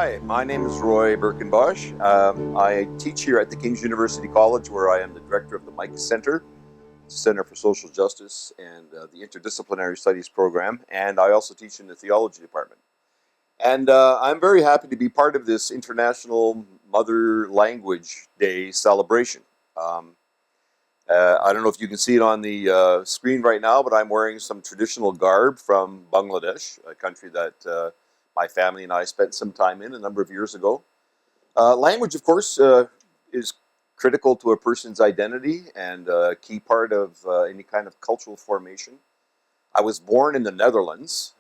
Hi, my name is Roy Birkenbosch. I teach here at the King's University College, where I am the director of the Micah Center, Center for Social Justice, and the Interdisciplinary Studies program. And I also teach in the theology department. And I'm very happy to be part of this International Mother Language Day celebration. I don't know if you can see it on the screen right now, but I'm wearing some traditional garb from Bangladesh, a country that my family and I spent some time in a number of years ago. Language, of course, is critical to a person's identity and a key part of any kind of cultural formation. I was born in the Netherlands.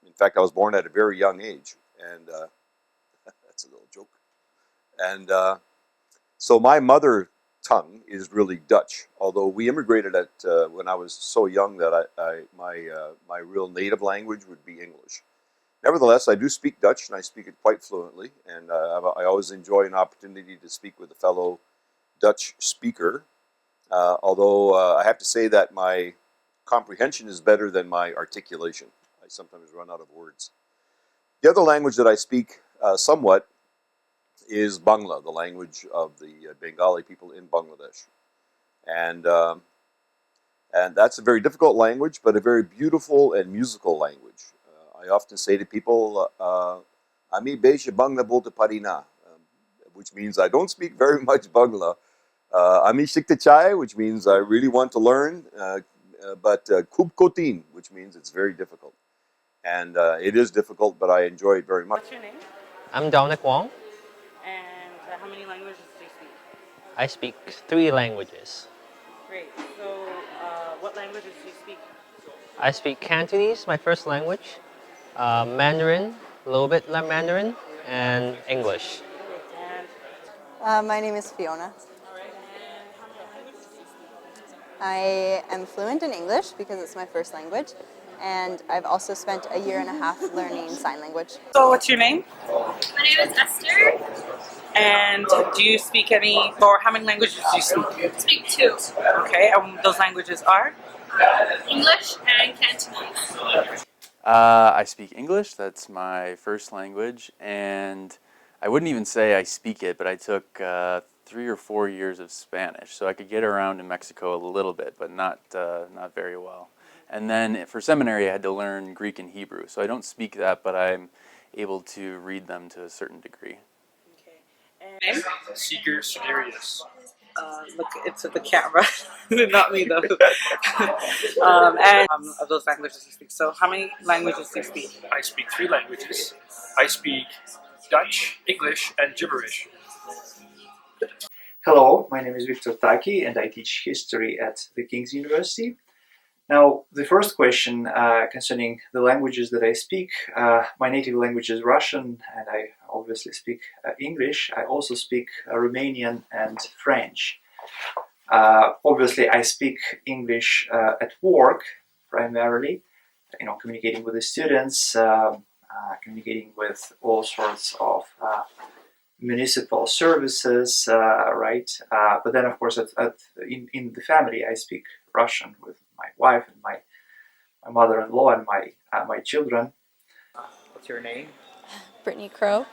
In fact, I was born at a very young age, and that's a little joke. And so my mother tongue is really Dutch, although we immigrated when I was so young that my real native language would be English. Nevertheless, I do speak Dutch, and I speak it quite fluently, and I always enjoy an opportunity to speak with a fellow Dutch speaker, although I have to say that my comprehension is better than my articulation. I sometimes run out of words. The other language that I speak somewhat is Bangla, the language of the Bengali people in Bangladesh. And that's a very difficult language, but a very beautiful and musical language. I often say to people, Ami beje Bangla bolte parina, which means I don't speak very much Bangla. Ami shikte chai, which means I really want to learn, but kub kotin, which means it's very difficult. And it is difficult, but I enjoy it very much. What's your name? I'm Dominic Wong. And how many languages do you speak? I speak 3 languages. Great. So, what languages do you speak? I speak Cantonese, my first language, Mandarin, a little bit Mandarin, and English. And My name is Fiona. and how many languages do you speak? I am fluent in English because it's my first language, and I've also spent a year and a half learning sign language. So, what's your name? My name is Esther. And do you speak any, or how many languages do you speak? I speak 2, Okay, and those languages are? English and Cantonese. I speak English, that's my first language, and I wouldn't even say I speak it, but I took 3 or 4 years of Spanish, so I could get around in Mexico a little bit, but not very well. And then for seminary I had to learn Greek and Hebrew, so I don't speak that, but I'm able to read them to a certain degree. Okay. And name? Seeker Sudarius. Look into the camera, not me though. And of those languages you speak. So, how many languages do you speak? I speak 3 languages. I speak Dutch, English, and gibberish. Hello, my name is Victor Taki and I teach history at the King's University. Now, the first question concerning the languages that I speak, my native language is Russian and I obviously speak English. I also speak Romanian and French. Obviously, I speak English at work primarily, communicating with the students, communicating with all sorts of municipal services, right? But then, of course, in the family, I speak Russian with my wife and my mother-in-law and my children. What's your name? Brittany Crow,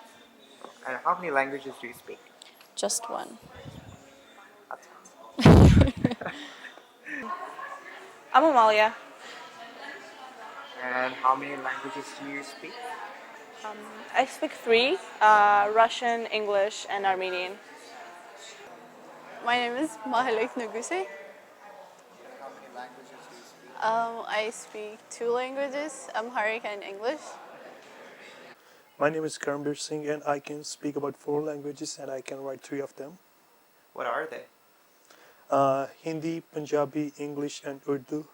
And how many languages do you speak? just one. I'm Amalia. And how many languages do you speak? I speak 3, Russian, English, and Armenian. My name is Mahalek Nuguse. How many languages do you speak? I speak 2 languages, Amharic and English. My name is Karambir Singh and I can speak about 4 languages and I can write 3 of them. What are they? Hindi, Punjabi, English and Urdu.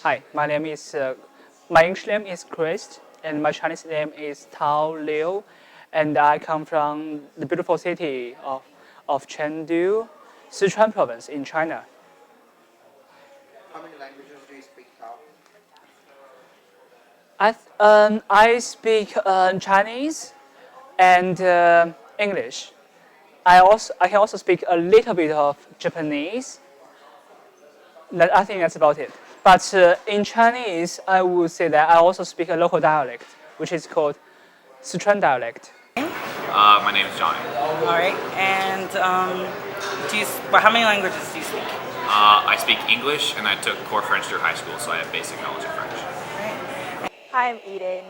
Hi, my English name is Chris and my Chinese name is Tao Liu, and I come from the beautiful city of Chengdu, Sichuan province in China. How many languages do you speak, Tao? I speak Chinese and English. I can also speak a little bit of Japanese. I think that's about it. But in Chinese, I would say that I also speak a local dialect, which is called Sichuan dialect. My name is Johnny. All right. And how many languages do you speak? I speak English, and I took core French through high school, so I have basic knowledge of French. Hi, I'm Eden.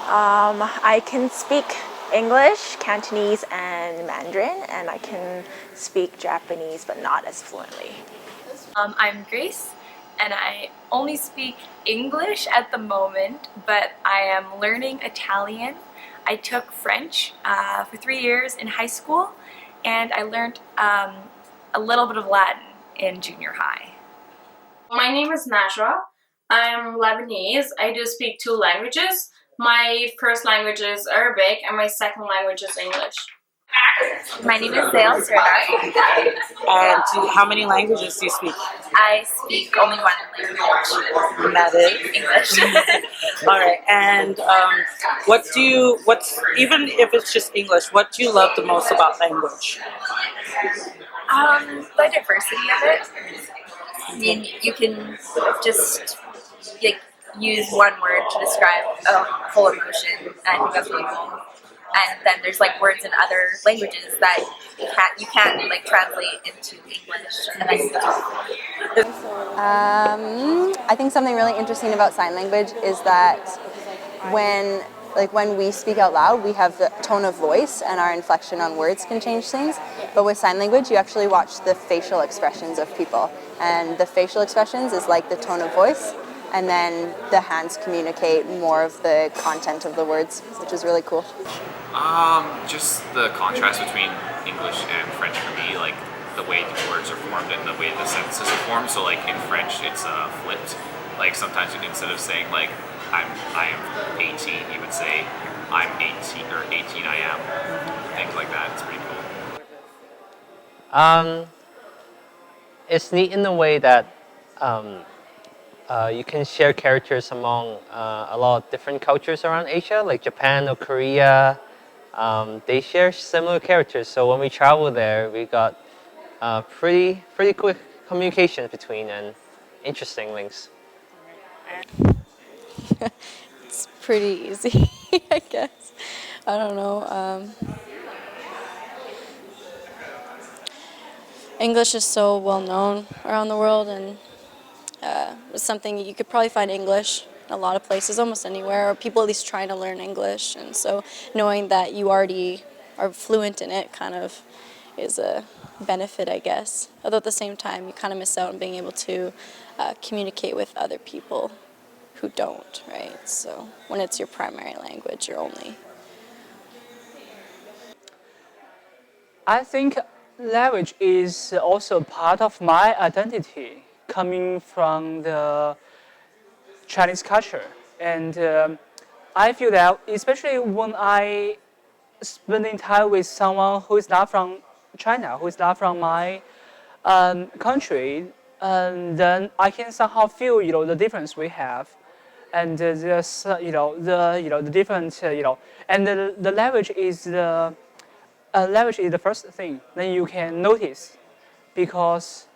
I can speak English, Cantonese, and Mandarin, and I can speak Japanese, but not as fluently. I'm Grace, and I only speak English at the moment, but I am learning Italian. I took French for 3 years in high school, and I learned a little bit of Latin in junior high. My name is Najra. I'm Lebanese. I do speak 2 languages. My first language is Arabic, and my second language is English. My name is Zale Serdar. And how many languages do you speak? I speak only one language, And that is English. All right. And even if it's just English, what do you love the most about language? The diversity of it. I mean, you can just use one word to describe a full emotion, and I think that's really cool. And then there's words in other languages that you can't translate into English, and I think that's really cool. I think something really interesting about sign language is that when we speak out loud, we have the tone of voice and our inflection on words can change things. But with sign language, you actually watch the facial expressions of people. And the facial expressions is like the tone of voice. And then the hands communicate more of the content of the words, which is really cool. Just the contrast between English and French for me, the way the words are formed and the way the sentences are formed. So in French, it's flipped. Sometimes instead of saying I am 18, you would say I'm 18 or 18 I am. Things like that. It's pretty cool. It's neat in the way that you can share characters among a lot of different cultures around Asia, like Japan or Korea. They share similar characters, so when we travel there, we got pretty quick communication between and interesting links. It's pretty easy, I guess. I don't know. English is so well known around the world, and it's something you could probably find English in a lot of places, almost anywhere, or people at least trying to learn English. And so knowing that you already are fluent in it kind of is a benefit, I guess. Although at the same time, you kind of miss out on being able to communicate with other people who don't, right? So when it's your primary language, you're only... I think language is also part of my identity, coming from the Chinese culture. And I feel that, especially when I spending time with someone who is not from China, who is not from my country, then I can somehow feel, the difference we have, and the different, and the language is the first thing that you can notice, because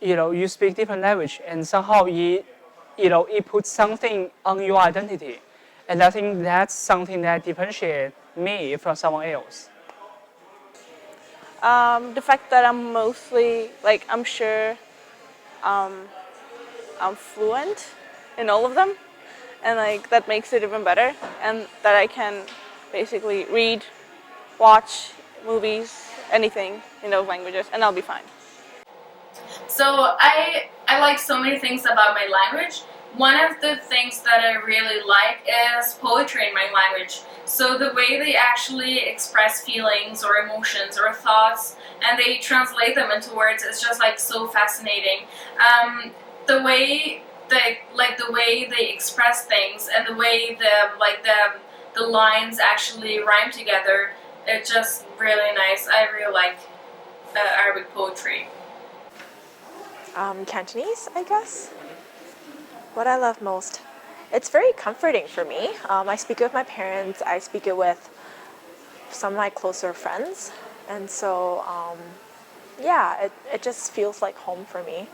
you speak different language, and somehow it puts something on your identity, and I think that's something that differentiates me from someone else. The fact that I'm mostly, I'm sure I'm fluent in all of them, and that makes it even better, and that I can basically read, watch movies, anything in those languages, and I'll be fine. So I like so many things about my language. One of the things that I really like is poetry in my language. So the way they actually express feelings or emotions or thoughts, and they translate them into words, is just so fascinating. The way they express things, and the way the lines actually rhyme together, it's just really nice. I really like Arabic poetry. Cantonese, I guess. What I love most, it's very comforting for me. I speak it with my parents. I speak it with some of my closer friends, and so yeah, it just feels like home for me.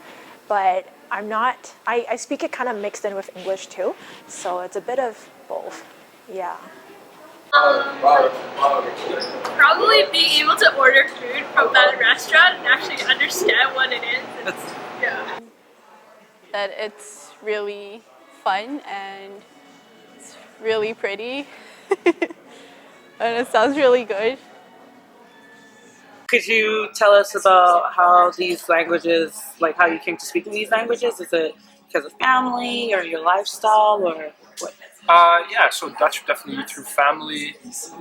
But I'm not. I speak it kind of mixed in with English too, so it's a bit of both. Yeah. Probably being able to order food from that restaurant and actually understand what it is. Yeah. That it's really fun and it's really pretty and it sounds really good. Could you tell us about how these languages, like how you came to speaking these languages? Is it because of family or your lifestyle or what? Yeah, so Dutch definitely through family,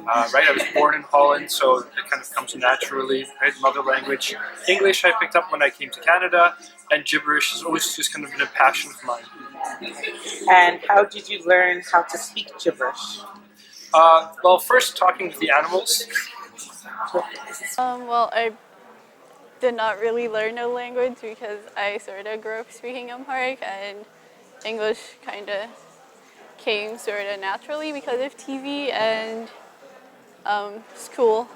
right? I was born in Holland, so it kind of comes naturally, right? Mother language. English I picked up when I came to Canada, and gibberish has always just kind of been a passion of mine. And how did you learn how to speak gibberish? Well, first talking to the animals. Well, I did not really learn a language because I sort of grew up speaking Amharic, and English kind of came sort of naturally because of TV and school.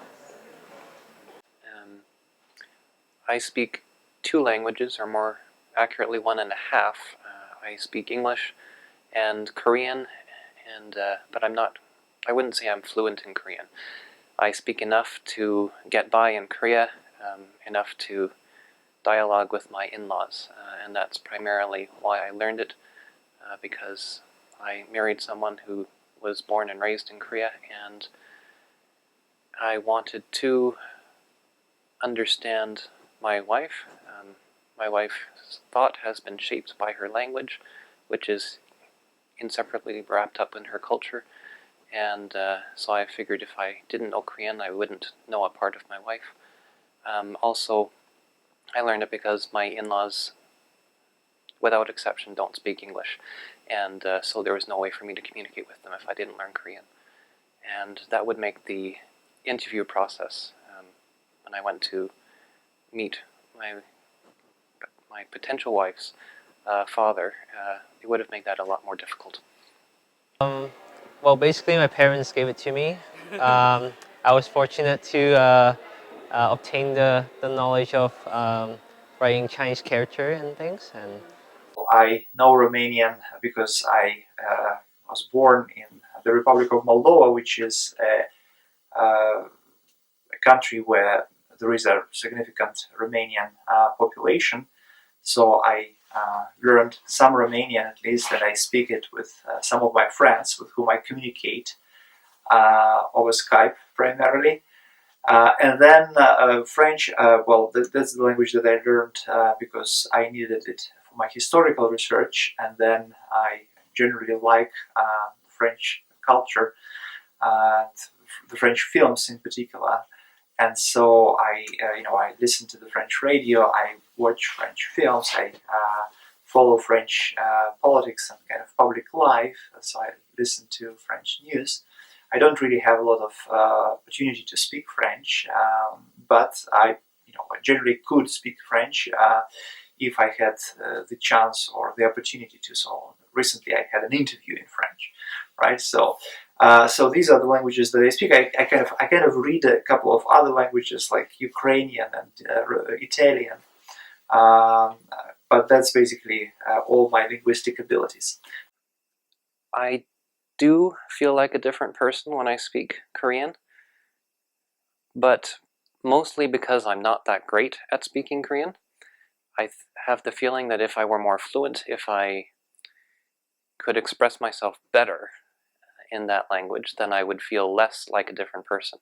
I speak 2 languages, or more accurately 1.5. I speak English and Korean, and but I wouldn't say I'm fluent in Korean. I speak enough to get by in Korea, enough to dialogue with my in-laws, and that's primarily why I learned it, because I married someone who was born and raised in Korea, and I wanted to understand my wife. My wife's thought has been shaped by her language, which is inseparably wrapped up in her culture, and so I figured if I didn't know Korean, I wouldn't know a part of my wife. Also, I learned it because my in-laws, without exception, don't speak English, and so there was no way for me to communicate with them if I didn't learn Korean. And that would make the interview process, when I went to meet my potential wife's father, it would have made that a lot more difficult. Well, basically, my parents gave it to me. I was fortunate to obtain the knowledge of writing Chinese character and things. And I know Romanian because I was born in the Republic of Moldova, which is a country where there is a significant Romanian population. So I learned some Romanian at least, and I speak it with some of my friends with whom I communicate over Skype primarily. And then French, well, that's the language that I learned because I needed it for my historical research, and then I generally like French culture, the French films in particular. And so I listen to the French radio, I watch French films, I follow French politics and kind of public life, so I listen to French news. I don't really have a lot of opportunity to speak French, but I generally could speak French if I had the chance or the opportunity to. So recently I had an interview in French, right? So these are the languages that I speak. I kind of read a couple of other languages like Ukrainian and Italian, but that's basically all my linguistic abilities. I do feel like a different person when I speak Korean, but mostly because I'm not that great at speaking Korean. I have the feeling that if I were more fluent, if I could express myself better in that language, then I would feel less like a different person.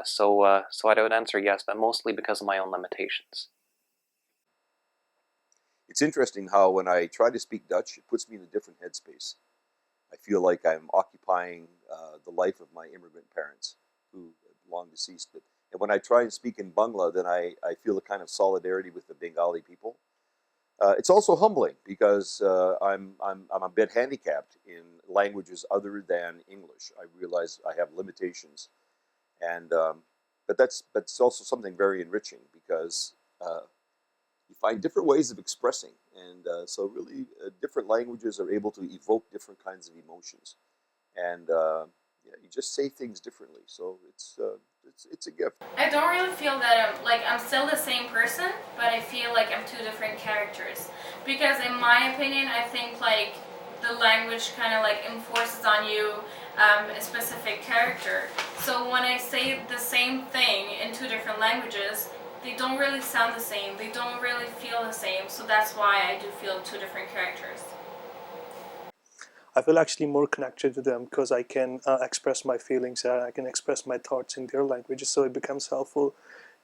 So I would answer yes, but mostly because of my own limitations. It's interesting how when I try to speak Dutch, it puts me in a different headspace. I feel like I'm occupying the life of my immigrant parents, who long deceased. And when I try and speak in Bangla, then I feel a kind of solidarity with the Bengali people. It's also humbling because I'm a bit handicapped in languages other than English. I realize I have limitations, and but that's also something very enriching because you find different ways of expressing, and so really different languages are able to evoke different kinds of emotions, and yeah, you just say things differently. So it's a gift. I don't really feel that I'm still the same person, but I feel like I'm 2 different characters. Because in my opinion, I think like the language kind of like enforces on you a specific character. So when I say the same thing in two different languages, they don't really sound the same, they don't really feel the same, so that's why I do feel two different characters. I feel actually more connected to them because I can express my feelings and I can express my thoughts in their languages, so it becomes helpful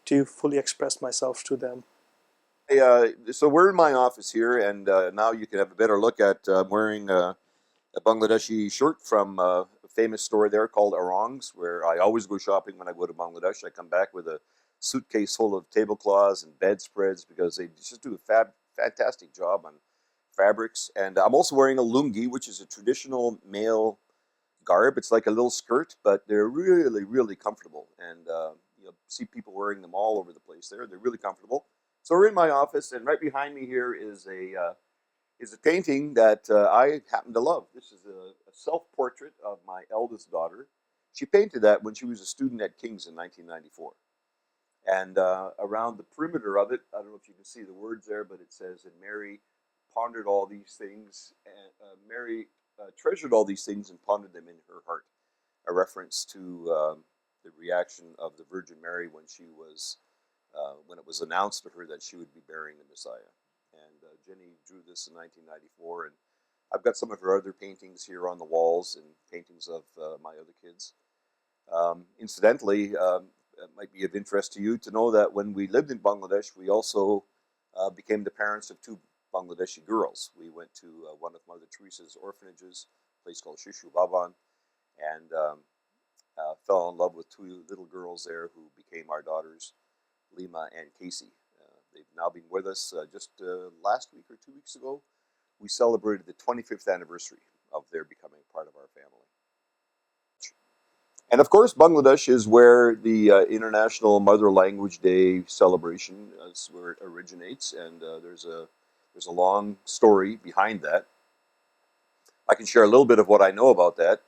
to fully express myself to them. So we're in my office here, and now you can have a better look at wearing a Bangladeshi shirt from a famous store there called Arong's, where I always go shopping when I go to Bangladesh. I come back with a suitcase full of tablecloths and bedspreads because they just do a fantastic job on fabrics. And I'm also wearing a lungi, which is a traditional male garb. It's like a little skirt, but they're really, really comfortable. And you see people wearing them all over the place there. They're really comfortable. So we're in my office, and right behind me here is a painting that I happen to love. This is a self-portrait of my eldest daughter. She painted that when she was a student at King's in 1994. And around the perimeter of it, I don't know if you can see the words there, but it says, and Mary pondered all these things, and Mary treasured all these things and pondered them in her heart. A reference to the reaction of the Virgin Mary when when it was announced to her that she would be bearing the Messiah. And Jenny drew this in 1994, and I've got some of her other paintings here on the walls and paintings of my other kids. Incidentally, it might be of interest to you to know that when we lived in Bangladesh, we also became the parents of two Bangladeshi girls. We went to one of Mother Teresa's orphanages, a place called Shishu Bhavan, and fell in love with two little girls there who became our daughters, Lima and Casey. They've now been with us just last week or 2 weeks ago. We celebrated the 25th anniversary of their becoming part of our family. And of course, Bangladesh is where the International Mother Language Day celebration is where it originates, and there's a long story behind that. I can share a little bit of what I know about that.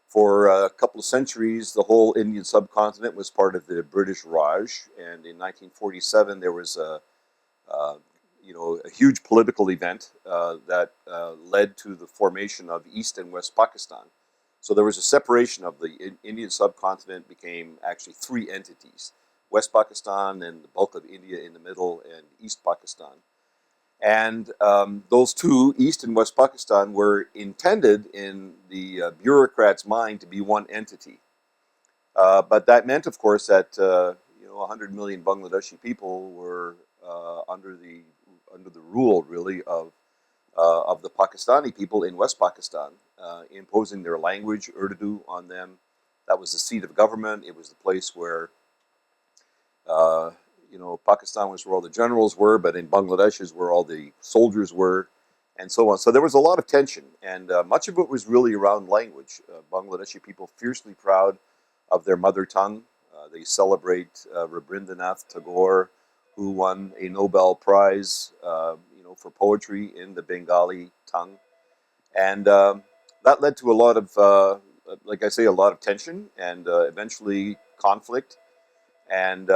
For a couple of centuries, the whole Indian subcontinent was part of the British Raj, and in 1947 there was a huge political event that led to the formation of East and West Pakistan. So there was a separation of the Indian subcontinent, became actually three entities: West Pakistan and the bulk of India in the middle, and East Pakistan. And those two, East and West Pakistan, were intended in the bureaucrats' mind to be one entity. But that meant, of course, that 100 million Bangladeshi people were under the rule, really, of the Pakistani people in West Pakistan, imposing their language, Urdu, on them. That was the seat of government. It was the place where Pakistan was where all the generals were, but in Bangladesh is where all the soldiers were, and so on. So there was a lot of tension, and much of it was really around language. Bangladeshi people fiercely proud of their mother tongue. They celebrate Rabindranath Tagore, who won a Nobel Prize, for poetry in the Bengali tongue, and that led to a lot of, like I say, a lot of tension and eventually conflict. And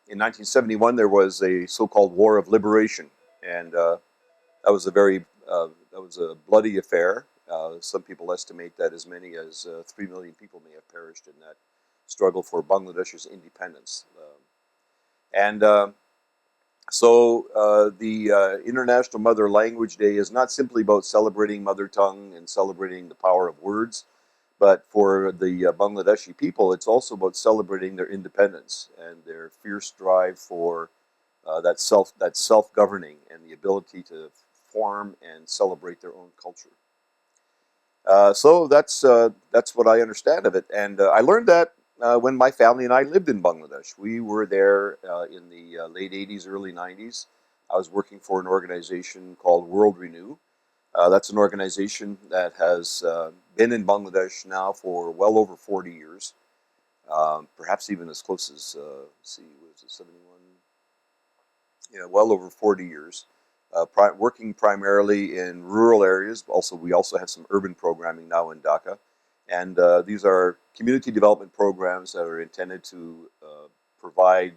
in 1971, there was a so-called War of Liberation, and that was a bloody affair. Some people estimate that as many as 3 million people may have perished in that struggle for Bangladesh's independence. So the International Mother Language Day is not simply about celebrating mother tongue and celebrating the power of words, but for the Bangladeshi people, it's also about celebrating their independence and their fierce drive for that self-governing and the ability to form and celebrate their own culture. So that's what I understand of it, and I learned that when my family and I lived in Bangladesh. We were there in the late 80s, early 90s. I was working for an organization called World Renew. That's an organization that has been in Bangladesh now for well over 40 years, perhaps even as close as, was it 71? Yeah, well over 40 years, working primarily in rural areas. We also have some urban programming now in Dhaka. And these are community development programs that are intended to provide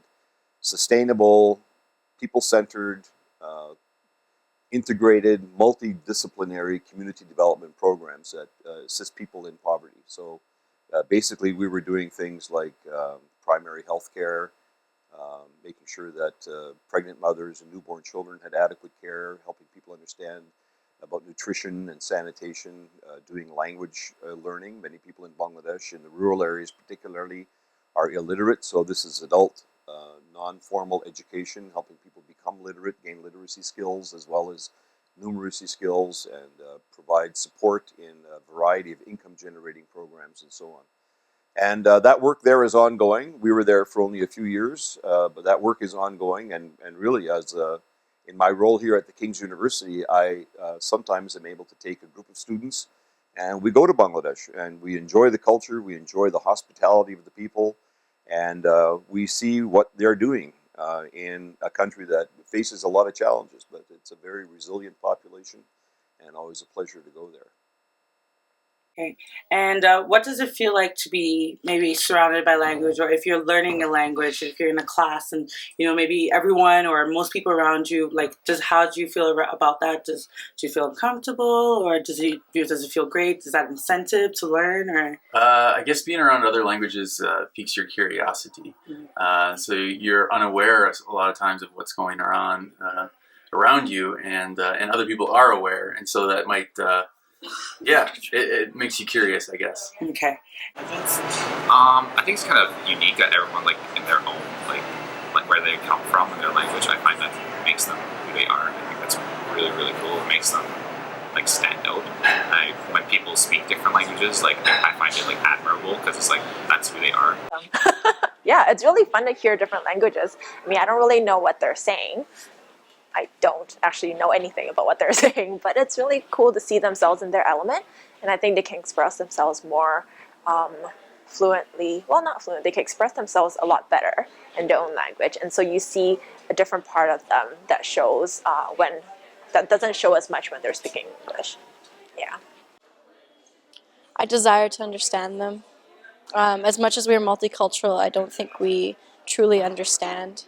sustainable, people-centered integrated, multidisciplinary community development programs that assist people in poverty. So basically, we were doing things like primary health care, making sure that pregnant mothers and newborn children had adequate care, helping people understand about nutrition and sanitation, doing language learning. Many people in Bangladesh, in the rural areas particularly, are illiterate, so this is adult, non-formal education, helping people become literate, gain literacy skills as well as numeracy skills, and provide support in a variety of income-generating programs and so on. And that work there is ongoing. We were there for only a few years, but that work is ongoing. And really, as in my role here at the King's University, I sometimes am able to take a group of students and we go to Bangladesh and we enjoy the culture, we enjoy the hospitality of the people, and we see what they're doing in a country that faces a lot of challenges, but it's a very resilient population and always a pleasure to go there. Okay. And what does it feel like to be maybe surrounded by language, or if you're learning a language, if you're in a class and, you know, maybe everyone or most people around you, like, how do you feel about that? Do you feel uncomfortable, or does it feel great? Is that incentive to learn, or? I guess being around other languages piques your curiosity. So you're unaware a lot of times of what's going on around you, and other people are aware, and so that might yeah, it makes you curious, I guess. Okay. I think it's kind of unique that everyone, like, in their own, like where they come from in their language, I find that makes them who they are. I think that's really, really cool. It makes them, like, stand out. When people speak different languages, like, I find it, like, admirable, because it's like, that's who they are. Yeah, it's really fun to hear different languages. I mean, I don't really know what they're saying. I don't actually know anything about what they're saying, but it's really cool to see themselves in their element, and I think they can express themselves more fluently. Well, not fluent, they can express themselves a lot better in their own language, and so you see a different part of them that shows that doesn't show as much when they're speaking English. Yeah. I desire to understand them. As much as we are multicultural, I don't think we truly understand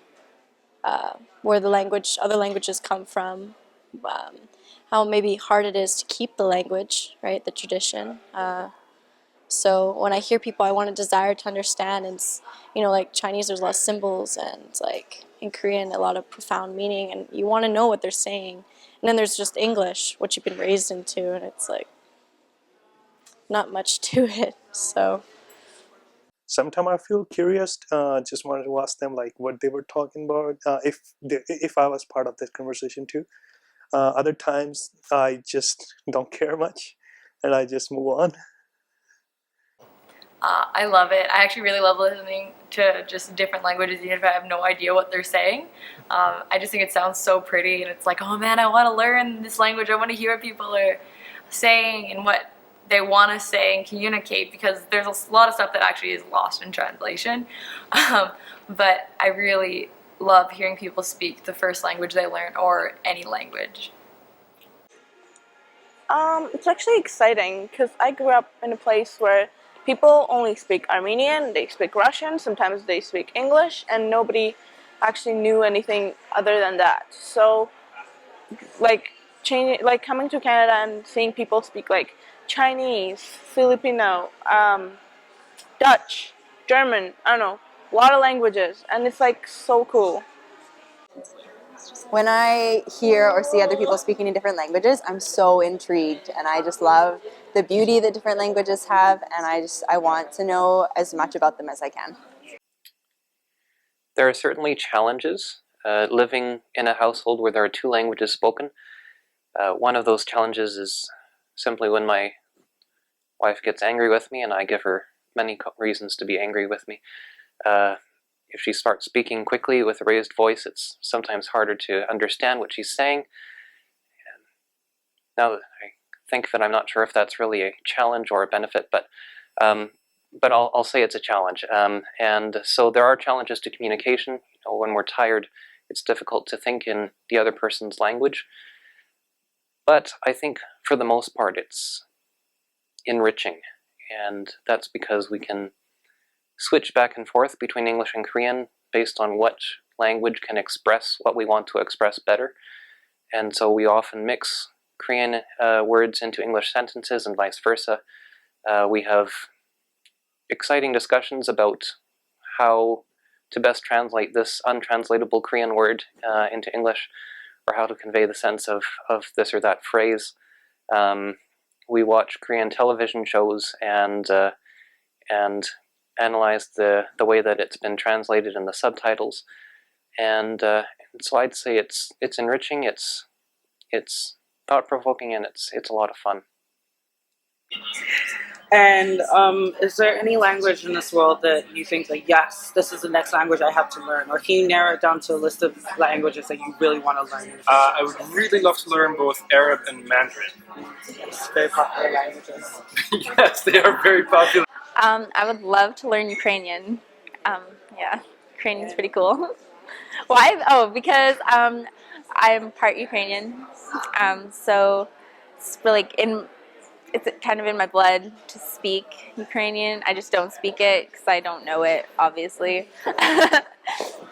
where the other languages come from, how maybe hard it is to keep the language, right, the tradition. So when I hear people, I want to desire to understand, and you know, like Chinese, there's a lot of symbols, and like in Korean, a lot of profound meaning, and you want to know what they're saying. And then there's just English, what you've been raised into, and it's like not much to it. So sometimes I feel curious, just wanted to ask them like what they were talking about, if I was part of that conversation too. Other times I just don't care much and I just move on. I love it. I actually really love listening to just different languages, even if I have no idea what they're saying. I just think it sounds so pretty, and it's like, oh man, I want to learn this language. I want to hear what people are saying and what they want to say and communicate, because there's a lot of stuff that actually is lost in translation. But I really love hearing people speak the first language they learn, or any language. It's actually exciting because I grew up in a place where people only speak Armenian, they speak Russian, sometimes they speak English, and nobody actually knew anything other than that. So, like coming to Canada and seeing people speak like Chinese, Filipino, Dutch, German, I don't know, a lot of languages, and it's like so cool. When I hear or see other people speaking in different languages, I'm so intrigued, and I just love the beauty that different languages have, and I want to know as much about them as I can. There are certainly challenges living in a household where there are two languages spoken. One of those challenges is simply when my wife gets angry with me, and I give her many reasons to be angry with me. If she starts speaking quickly with a raised voice, it's sometimes harder to understand what she's saying. And now that I think that, I'm not sure if that's really a challenge or a benefit, but I'll say it's a challenge. And so there are challenges to communication. You know, when we're tired, it's difficult to think in the other person's language. But I think for the most part, it's enriching. And that's because we can switch back and forth between English and Korean based on what language can express what we want to express better. and so we often mix Korean words into English sentences and vice versa. We have exciting discussions about how to best translate this untranslatable Korean word into English, or how to convey the sense of this or that phrase. We watch Korean television shows and analyze the way that it's been translated in the subtitles. And so I'd say it's enriching, it's thought-provoking, and it's a lot of fun. And is there any language in this world that you think that, yes, this is the next language I have to learn? Or can you narrow it down to a list of languages that you really want to learn? I would really love to learn both Arab and Mandarin. Yes, very popular languages. Yes, they are very popular. I would love to learn Ukrainian. Yeah, Ukrainian's pretty cool. Why? Oh, because I'm part Ukrainian, so it's really it's kind of in my blood to speak Ukrainian. I just don't speak it because I don't know it, obviously.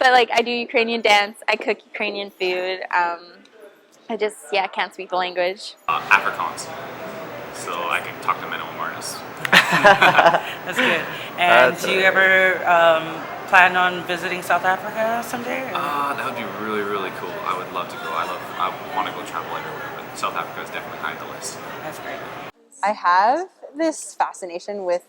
But like, I do Ukrainian dance. I cook Ukrainian food. I just can't speak the language. Afrikaans, so I can talk to minimum artists. That's good. And do you ever plan on visiting South Africa someday? That would be really, really cool. I would love to go. I want to go travel everywhere, but South Africa is definitely high on the list. That's great. I have this fascination with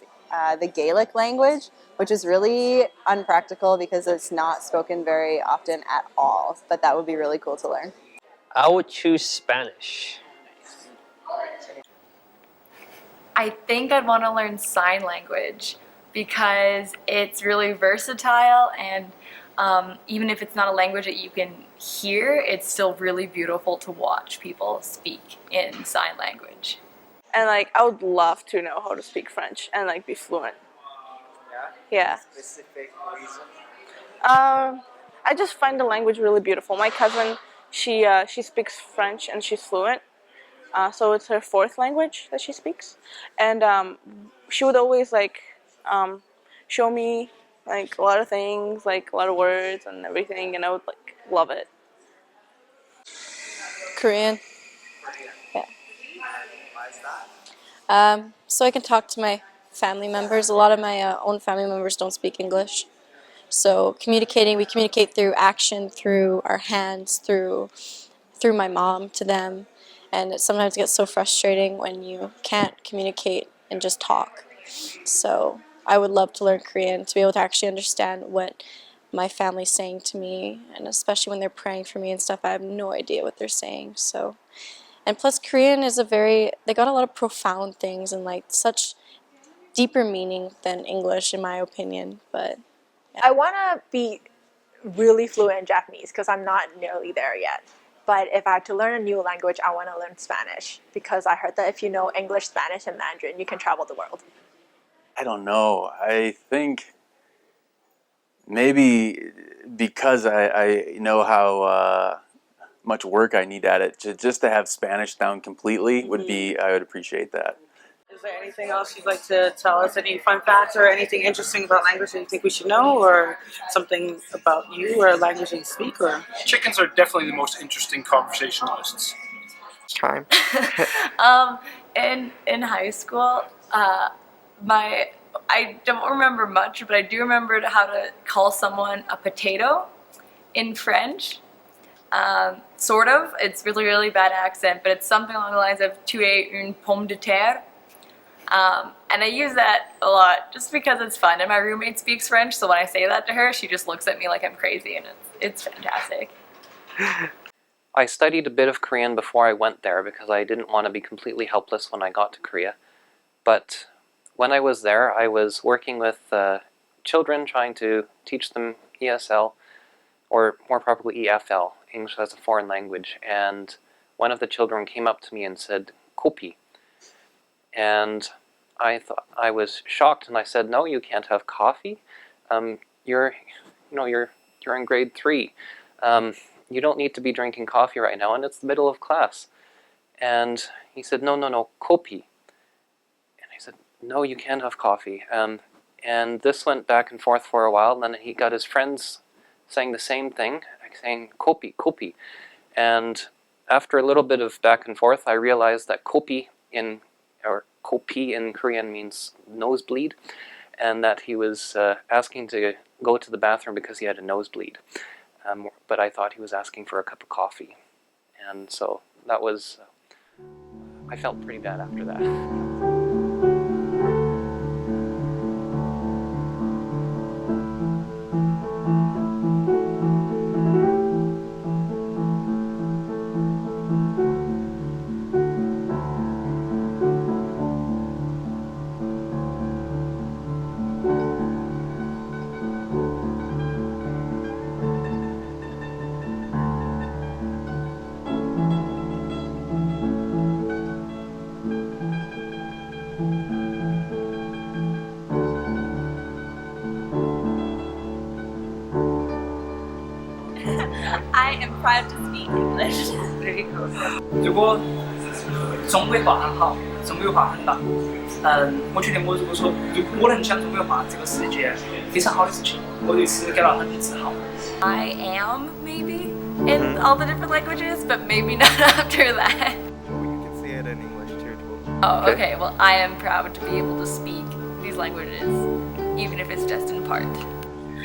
the Gaelic language, which is really unpractical because it's not spoken very often at all, but that would be really cool to learn. I would choose Spanish. I think I'd want to learn sign language because it's really versatile, and even if it's not a language that you can hear, it's still really beautiful to watch people speak in sign language. And like, I would love to know how to speak French and like be fluent. Yeah. Specific reason? I just find the language really beautiful. My cousin, she speaks French and she's fluent. So it's her fourth language that she speaks, and she would always like show me like a lot of things, like a lot of words and everything, and I would like love it. Korean. Why is that? So I can talk to my family members. A lot of my own family members don't speak English. So we communicate through action, through our hands, through my mom to them. And it sometimes gets so frustrating when you can't communicate and just talk. So I would love to learn Korean to be able to actually understand what my family's saying to me, and especially when they're praying for me and stuff, I have no idea what they're saying. So, and plus Korean is they got a lot of profound things and like such deeper meaning than English in my opinion. But yeah. I want to be really fluent in Japanese because I'm not nearly there yet. But if I had to learn a new language, I want to learn Spanish because I heard that if you know English, Spanish, and Mandarin, you can travel the world. I don't know. I think maybe because I know how much work I need at it, just to have Spanish down completely would be, I would appreciate that. Is there anything else you'd like to tell us? Any fun facts or anything interesting about language that you think we should know, or something about you or a language that you speak? Or Chickens are definitely the most interesting conversationalists. Time. In high school, I don't remember much, but I do remember how to call someone a potato in French. Sort of. It's really, really bad accent, but it's something along the lines of "tu es une pomme de terre." And I use that a lot just because it's fun, and my roommate speaks French, so when I say that to her, she just looks at me like I'm crazy, and it's fantastic. I studied a bit of Korean before I went there because I didn't want to be completely helpless when I got to Korea. But when I was there, I was working with children, trying to teach them ESL, or more properly EFL, English as a Foreign Language, and one of the children came up to me and said, "Kopi." And I was shocked, and I said, "No, you can't have coffee. You're in grade 3. You don't need to be drinking coffee right now, and it's the middle of class." And he said, "No, kopi." And I said, "No, you can't have coffee." And this went back and forth for a while, and then he got his friends saying the same thing, saying "kopi, kopi." And after a little bit of back and forth, I realized that kopi in Korean means nosebleed, and that he was asking to go to the bathroom because he had a nosebleed. But I thought he was asking for a cup of coffee. And so that was, I felt pretty bad after that. I am proud to speak English. 如果中国话很好，中国话很大，我觉得我如果说我能讲中国话，这个是一件非常好的事情，我对此感到很自豪。I am maybe in all the different languages, but maybe not after that. You can say it in English too. Oh, okay. Well, I am proud to be able to speak these languages, even if it's just in part.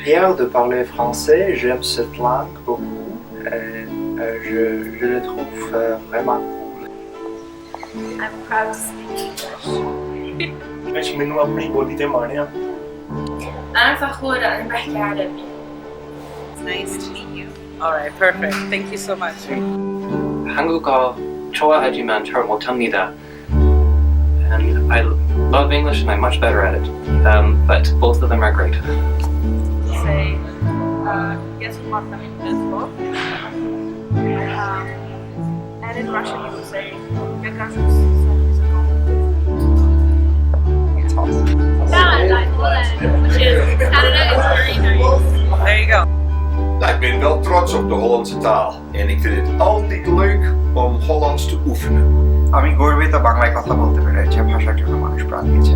Fier de parler français, j'aime cette langue beaucoup. Je le trouve vraiment cool. I'm proud to speak English. ਮੈਨੂੰ ਆਪਣੀ ਬੋਲੀ ਤੇ ਮਾਣ ਆ أنا فخورة أنا بحكي عربي. It's nice to meet you. All right, perfect. Thank you so much. 한국어 좋아하지만 잘 못합니다. And I love English and I'm much better at it. But both of them are great. Say, yes, what as well. And in Russian you would say, which is Canada is very nice. There you go. Ik ben wel trots op de Hollandse taal en ik vind het altijd leuk om Hollands te oefenen. আমি গর্বিত বাংলায় কথা বলতে পেরে যে ভাষার জন্য মানুষ প্রাণ দিয়েছে